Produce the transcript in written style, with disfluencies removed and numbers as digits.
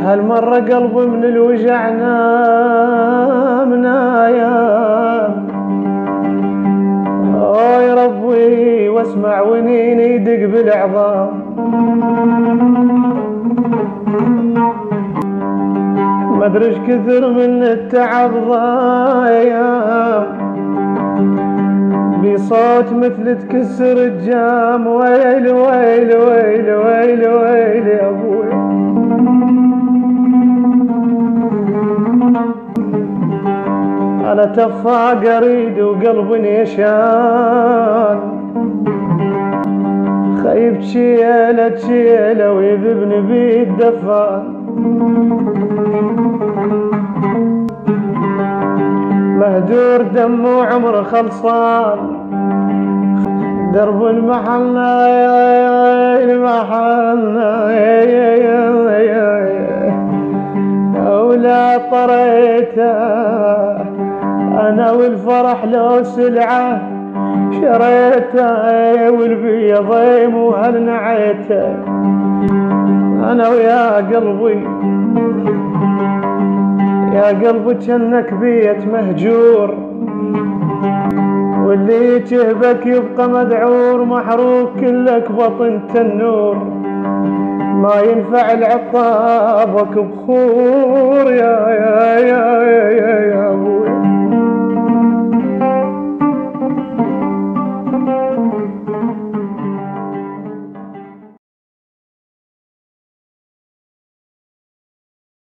هالمرة قلبي من الوجع نامنا يا يا ربي، واسمع ونيني يدق بالعظام. ما ادري ايش كثر من التعب ضايع، بصوت مثل تكسر الجام. ويل ويل ويل ويل ويل يا ابوي، انا تفاق اريد وقلبي نيشان، خيب شيله شيله ويذبني بيد دفان. مهدور دم وعمر خلصان، درب المحنة يا المحنة ولا طريته انا والفرح لو سلعه شريته، والبيض مو هل نعيته انا ويا قلبي. يا قلبي جنك بيت مهجور، واللي يجهبك يبقى مذعور، محروق كلك بطن تنور، ما ينفع العطابك بخور. يا يا يا يا يا, يا